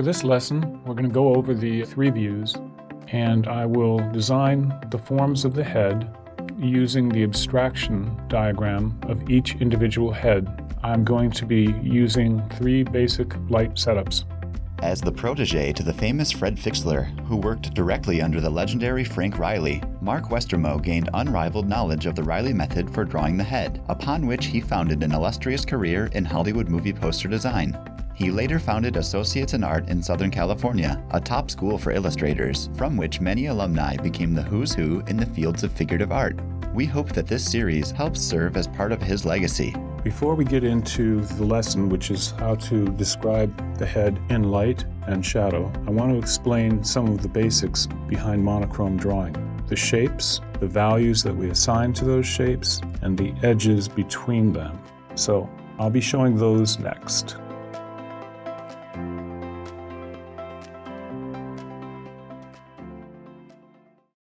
For this lesson, we're going to go over the three views, and I will design the forms of the head using the abstraction diagram of each individual head. I'm going to be using three basic light setups. As the protege to the famous Fred Fixler, who worked directly under the legendary Frank Riley, Mark Westermo gained unrivaled knowledge of the Riley method for drawing the head, upon which he founded an illustrious career in Hollywood movie poster design. He later founded Associates in Art in Southern California, a top school for illustrators, from which many alumni became the who's who in the fields of figurative art. We hope that this series helps serve as part of his legacy. Before we get into the lesson, which is how to describe the head in light and shadow, I want to explain some of the basics behind monochrome drawing. The shapes, the values that we assign to those shapes, and the edges between them. So I'll be showing those next.